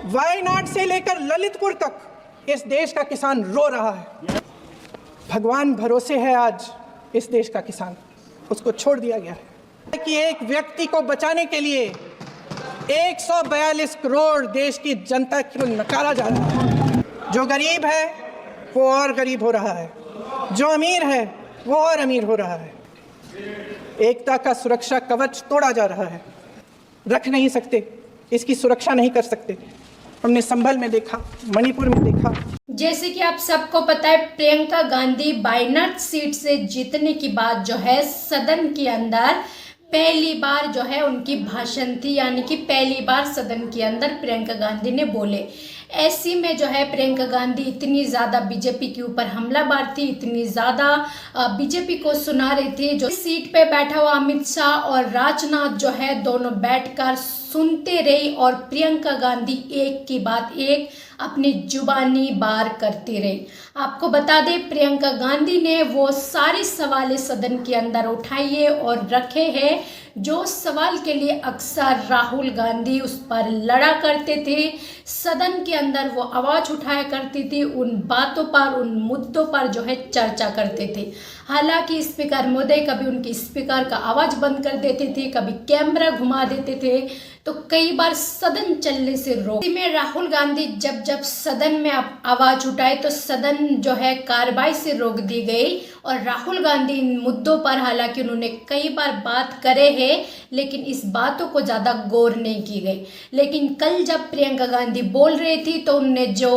वायनाड से लेकर ललितपुर तक इस देश का किसान रो रहा है। भगवान भरोसे है आज इस देश का किसान, उसको छोड़ दिया गया है कि एक व्यक्ति को बचाने के लिए 142 करोड़ देश की जनता को नकारा जा रहा है। जो गरीब है वो और गरीब हो रहा है, जो अमीर है वो और अमीर हो रहा है। एकता का सुरक्षा कवच तोड़ा जा रहा है। रख नहीं सकते, इसकी सुरक्षा नहीं कर सकते। हमने संभल में देखा, मणिपुर में देखा। जैसे कि आप सबको पता है, प्रियंका गांधी वायनाड सीट से जीतने की बात जो है सदन के अंदर पहली बार जो है उनकी भाषण थी, यानी कि पहली बार सदन के अंदर प्रियंका गांधी ने बोले। ऐसी में जो है प्रियंका गांधी इतनी ज़्यादा बीजेपी के ऊपर हमलावर थी, इतनी ज़्यादा बीजेपी को सुना रही थी। जो सीट पे बैठा हुआ अमित शाह और राजनाथ जो है दोनों बैठकर सुनते रही और प्रियंका गांधी एक की बात एक अपनी जुबानी बार करती रही। आपको बता दें, प्रियंका गांधी ने वो सारे सवाल सदन के अंदर उठाए और रखे हैं जो सवाल के लिए अक्सर राहुल गांधी उस पर लड़ा करते थे। सदन के अंदर वो आवाज़ उठाया करती थी, उन बातों पर, उन मुद्दों पर जो है चर्चा करते थे। हालांकि स्पीकर महोदय कभी उनकी स्पीकर का आवाज़ बंद कर देते थे, कभी कैमरा घुमा देते थे, तो कई बार सदन चलने से रोक। इसी में राहुल गांधी जब जब सदन में आवाज़ उठाए तो सदन जो है कार्रवाई से रोक दी गई। और राहुल गांधी इन मुद्दों पर हालांकि उन्होंने कई बार बात करे हैं, लेकिन इस बातों को ज़्यादा गौर नहीं की गई। लेकिन कल जब प्रियंका गांधी बोल रही थी तो उनने जो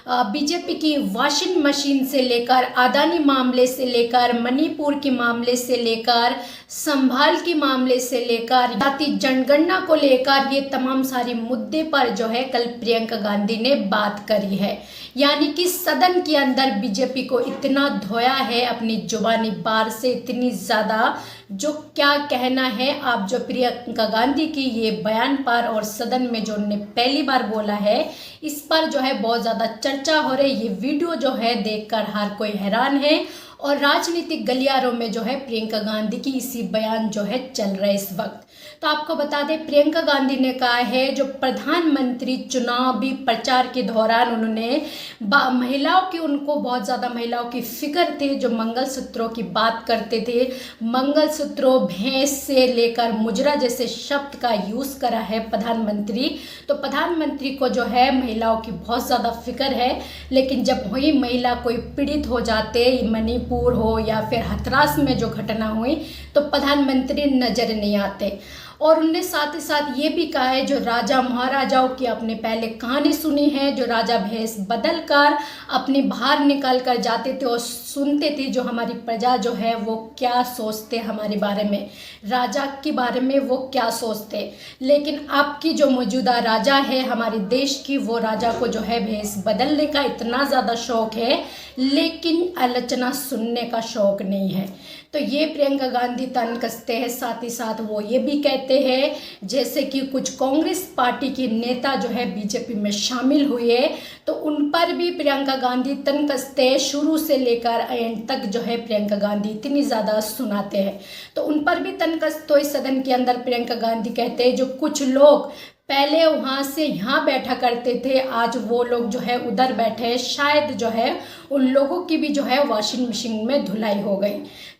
बीजेपी की वॉशिंग मशीन से लेकर अदानी मामले से लेकर मणिपुर के मामले से लेकर संभाल के मामले से लेकर जाति जनगणना को लेकर ये तमाम सारे मुद्दे पर जो है कल प्रियंका गांधी ने बात करी है। यानी कि सदन के अंदर बीजेपी को इतना धोया है अपनी जुबानी बार से, इतनी ज़्यादा जो क्या कहना है। आप जो प्रियंका गांधी की ये बयान पर और सदन में जो उन्होंने पहली बार बोला है इस पर जो है बहुत ज़्यादा चर्चा हो रही है। ये वीडियो जो है देखकर हर कोई हैरान है और राजनीतिक गलियारों में जो है प्रियंका गांधी की इसी बयान जो है चल रहा है इस वक्त। तो आपको बता दें, प्रियंका गांधी ने कहा है जो प्रधानमंत्री चुनावी प्रचार के दौरान उन्होंने महिलाओं की, उनको बहुत ज़्यादा महिलाओं की फिक्र थी, जो मंगलसूत्रों की बात करते थे। मंगलसूत्रों, भैंस से लेकर मुजरा जैसे शब्द का यूज़ करा है प्रधानमंत्री। तो प्रधानमंत्री को जो है महिलाओं की बहुत ज़्यादा फिक्र है, लेकिन जब वही महिला कोई पीड़ित हो जाते, मणिपुर हो या फिर हथरास में जो घटना हुई, तो प्रधानमंत्री नज़र नहीं आते। और उनने साथ ही साथ ये भी कहा है जो राजा महाराजाओं की आपने पहले कहानी सुनी है, जो राजा भेष बदल कर अपने बाहर निकल कर जाते थे और सुनते थे जो हमारी प्रजा जो है वो क्या सोचते हमारे बारे में, राजा के बारे में वो क्या सोचते। लेकिन आपकी जो मौजूदा राजा है हमारे देश की, वो राजा को जो है भेष बदलने का इतना ज़्यादा शौक है, लेकिन आलोचना सुनने का शौक नहीं है। तो ये प्रियंका गांधी तन कसते हैं। साथ ही साथ वो ये भी कहते हैं जैसे कि कुछ कांग्रेस पार्टी के नेता जो है बीजेपी में शामिल हुए, तो उन पर भी प्रियंका गांधी तन कसते हैं। शुरू से लेकर एंड तक जो है प्रियंका गांधी इतनी ज़्यादा सुनाते हैं, तो उन पर भी तन कसते हुए सदन के अंदर प्रियंका गांधी कहते हैं जो कुछ लोग पहले वहाँ से यहाँ बैठा करते थे, आज वो लोग जो है उधर बैठे हैं, शायद जो है उन लोगों की भी जो है वॉशिंग मशीन में धुलाई हो गई।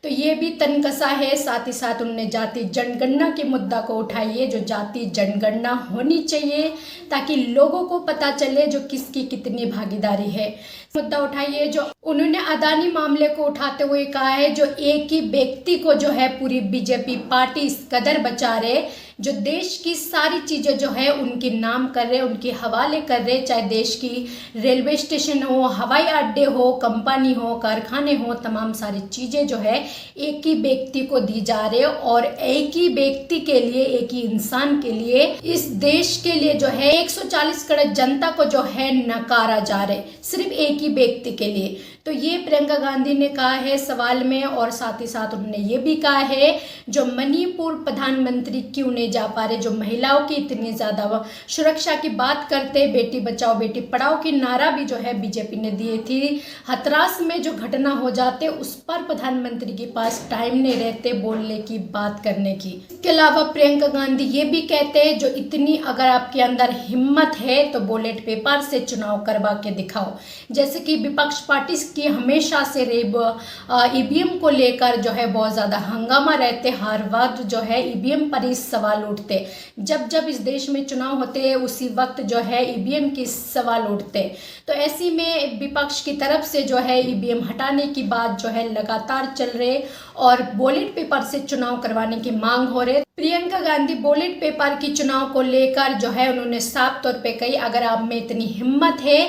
तो ये भी तनकसा है। साथ ही साथ उन्होंने जाति जनगणना के मुद्दा को उठाइए, जो जाति जनगणना होनी चाहिए ताकि लोगों को पता चले जो किसकी कितनी भागीदारी है। मुद्दा उठाइए जो उन्होंने अदानी मामले को उठाते हुए कहा है जो एक ही व्यक्ति को जो है पूरी बीजेपी पार्टी इस कदर बचा रहे, जो देश की सारी चीज़ें जो है उनके नाम कर रहे, उनके हवाले कर रहे, चाहे देश की रेलवे स्टेशन हो, हवाई अड्डे हो, कंपनी हो, कारखाने हो, तमाम सारी चीज़ें जो है एक ही व्यक्ति को दी जा रहे और एक ही व्यक्ति के लिए, एक ही इंसान के लिए, इस देश के लिए जो है 140 करोड़ जनता को जो है नकारा जा रहा है, सिर्फ एक ही व्यक्ति के लिए। तो ये प्रियंका गांधी ने कहा है सवाल में, और साथ ही साथ उन्होंने ये भी कहा है जो मणिपुर प्रधानमंत्री क्यों नहीं जा पा रहे, जो महिलाओं की इतनी ज़्यादा सुरक्षा की बात करते, बेटी बचाओ बेटी पढ़ाओ की नारा भी जो है बीजेपी ने दिए थी, हथरास में जो घटना हो जाते उस पर प्रधानमंत्री के पास टाइम नहीं रहते बोलने की, बात करने की। इसके अलावा प्रियंका गांधी ये भी कहते हैं जो इतनी अगर आपके अंदर हिम्मत है तो बैलेट पेपर से चुनाव करवा के दिखाओ। जैसे कि विपक्ष पार्टी की हमेशा से ईवीएम को लेकर जो है बहुत ज़्यादा हंगामा रहते, हर वक्त जो है ईवीएम पर ही सवाल उठते, जब जब इस देश में चुनाव होते उसी वक्त जो है ईवीएम की सवाल उठते। तो ऐसी में विपक्ष की तरफ से जो है ईवीएम हटाने की बात जो है लगातार चल रहे और बैलेट पेपर से चुनाव करवाने की मांग हो रही। प्रियंका गांधी बैलेट पेपर की चुनाव को लेकर जो है उन्होंने साफ तौर पे कही अगर आप में इतनी हिम्मत है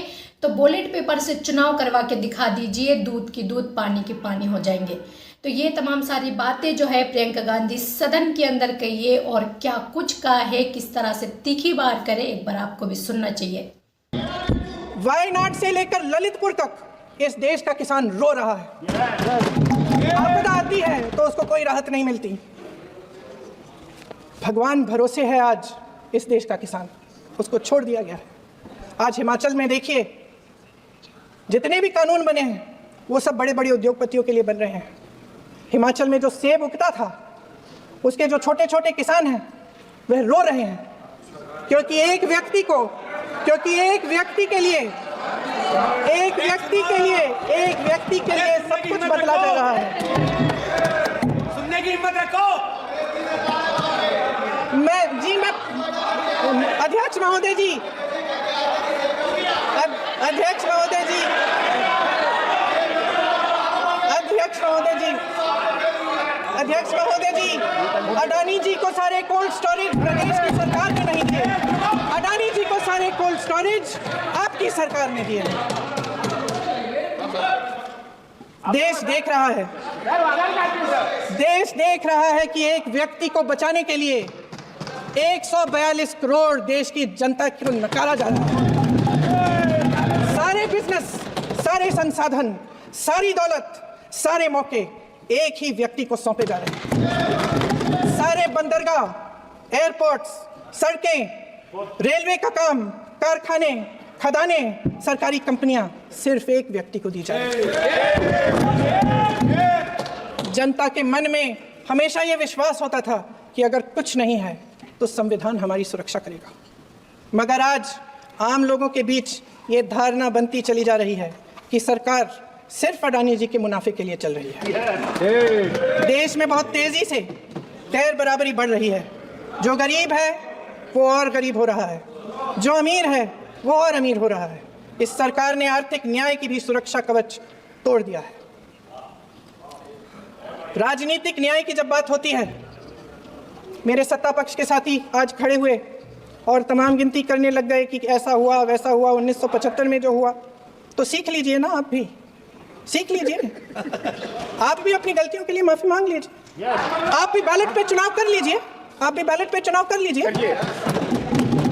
तो बैलेट पेपर से चुनाव करवा के दिखा दीजिए, दूध की दूध पानी की पानी हो जाएंगे। तो ये तमाम सारी बातें जो है प्रियंका गांधी सदन के अंदर कहिए और क्या कुछ कहा है, किस तरह से तीखी बात करे, एक बार आपको भी सुनना चाहिए। वायनाड से लेकर ललितपुर तक इस देश का किसान रो रहा है। आपदा आती है तो उसको कोई राहत नहीं मिलती। भगवान भरोसे है आज इस देश का किसान, उसको छोड़ दिया गया है। आज हिमाचल में देखिए जितने भी कानून बने हैं वो सब बड़े बड़े उद्योगपतियों के लिए बन रहे हैं। हिमाचल में जो सेब उगता था उसके जो छोटे छोटे किसान हैं वह रो रहे हैं क्योंकि एक व्यक्ति के लिए सब कुछ बदला जा रहा है। सुनने की हिम्मत रखो। मैं अध्यक्ष महोदय जी, अडानी जी को सारे कोल्ड स्टोरेज प्रदेश की सरकार ने नहीं दिए। अडानी जी को सारे कोल्ड स्टोरेज आपकी सरकार ने दिए। देश देख रहा है कि एक व्यक्ति को बचाने के लिए 142 करोड़ देश की जनता को नकारा जा रहा है। सारे बिजनेस, सारे संसाधन, सारी दौलत, सारे मौके एक ही व्यक्ति को सौंपे जा रहे हैं। सारे बंदरगाह, एयरपोर्ट्स, सड़कें, रेलवे का काम, कारखाने, खदाने, सरकारी कंपनियां सिर्फ एक व्यक्ति को दी जा रही है। जनता के मन में हमेशा ये विश्वास होता था कि अगर कुछ नहीं है तो संविधान हमारी सुरक्षा करेगा, मगर आज आम लोगों के बीच ये धारणा बनती चली जा रही है कि सरकार सिर्फ अडानी जी के मुनाफे के लिए चल रही है। देश में बहुत तेजी से गैर बराबरी बढ़ रही है। जो गरीब है वो और गरीब हो रहा है, जो अमीर है वो और अमीर हो रहा है। इस सरकार ने आर्थिक न्याय की भी सुरक्षा कवच तोड़ दिया है। राजनीतिक न्याय की जब बात होती है, मेरे सत्ता पक्ष के साथी आज खड़े हुए और तमाम गिनती करने लग गए कि ऐसा हुआ वैसा हुआ, 1975 में जो हुआ, तो सीख लीजिए ना, आप भी सीख लीजिए। आप भी अपनी गलतियों के लिए माफी मांग लीजिए। आप भी बैलेट पे चुनाव कर लीजिए।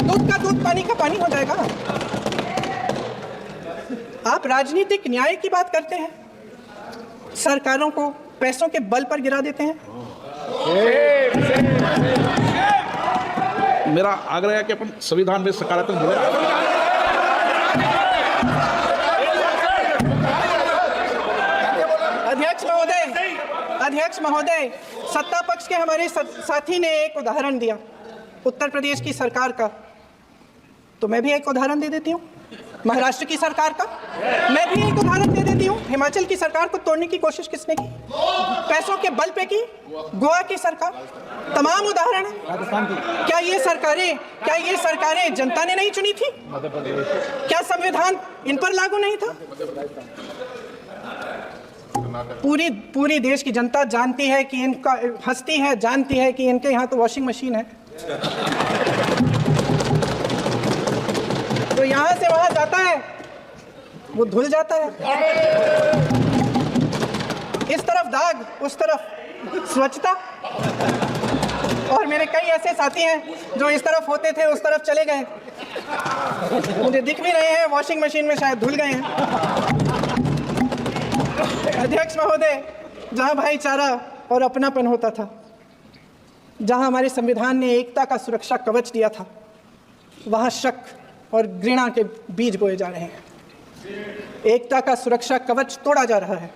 दूध का दूध पानी का पानी हो जाएगा। आप राजनीतिक न्याय की बात करते हैं, सरकारों को पैसों के बल पर गिरा देते हैं। मेरा आग्रह है कि अपन संविधान में सकारात्मक बोले। अध्यक्ष महोदय, सत्ता पक्ष के हमारे साथी ने एक उदाहरण दिया उत्तर प्रदेश की सरकार का, तो मैं भी एक उदाहरण दे देती हूँ। महाराष्ट्र की सरकार का मैं भी एक उदाहरण दे देती हूँ। हिमाचल की सरकार को तोड़ने की कोशिश किसने की? पैसों के बल पे की। गोवा की सरकार, तमाम उदाहरण है। क्या ये सरकारें जनता ने नहीं चुनी थी? क्या संविधान इन पर लागू नहीं था? पूरी देश की जनता जानती है कि इनका हस्ती है, जानती है कि इनके यहाँ तो वॉशिंग मशीन है, तो यहाँ से वहाँ जाता है वो धुल जाता है। इस तरफ दाग, उस तरफ स्वच्छता। और मेरे कई ऐसे साथी हैं जो इस तरफ होते थे उस तरफ चले गए, मुझे दिख भी रहे हैं, वॉशिंग मशीन में शायद धुल गए हैं। अध्यक्ष महोदय, जहां भाईचारा और अपनापन होता था, जहां हमारे संविधान ने एकता का सुरक्षा कवच दिया था, वहां शक और घृणा के बीज बोए जा रहे हैं। एकता का सुरक्षा कवच तोड़ा जा रहा है।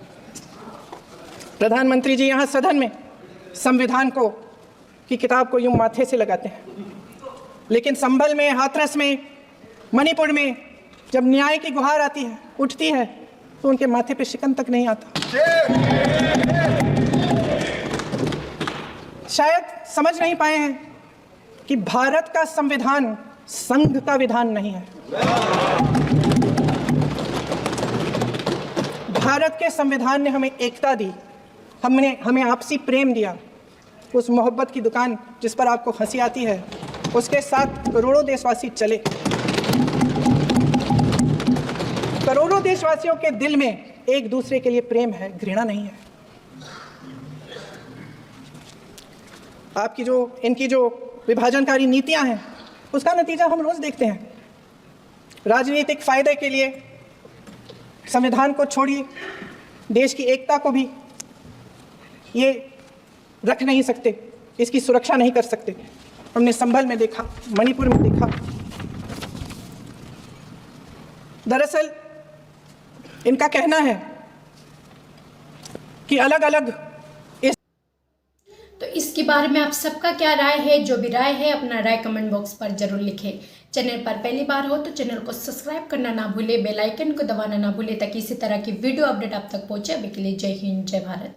प्रधानमंत्री जी यहाँ सदन में संविधान को की किताब को यूं माथे से लगाते हैं, लेकिन संभल में, हाथरस में, मणिपुर में जब न्याय की गुहार आती है, उठती है, तो उनके माथे पे शिकन तक नहीं आता। शायद समझ नहीं पाए हैं कि भारत का संविधान संघ का विधान नहीं है। भारत के संविधान ने हमें एकता दी, हमें आपसी प्रेम दिया। उस मोहब्बत की दुकान जिस पर आपको हंसी आती है, उसके साथ करोड़ों देशवासी चले। करोड़ों देशवासियों के दिल में एक दूसरे के लिए प्रेम है, घृणा नहीं है। इनकी जो विभाजनकारी नीतियां हैं, उसका नतीजा हम रोज देखते हैं। राजनीतिक फायदे के लिए संविधान को छोड़िए, देश की एकता को भी ये रख नहीं सकते, इसकी सुरक्षा नहीं कर सकते। हमने संभल में देखा, मणिपुर में देखा। दरअसल इनका कहना है कि अलग अलग तो इसके बारे में आप सबका क्या राय है? जो भी राय है अपना राय कमेंट बॉक्स पर जरूर लिखें। चैनल पर पहली बार हो तो चैनल को सब्सक्राइब करना ना भूले, बेल आइकन को दबाना ना भूले, ताकि इसी तरह की वीडियो अपडेट आप तक पहुंचे। अभी के लिए जय हिंद, जय भारत।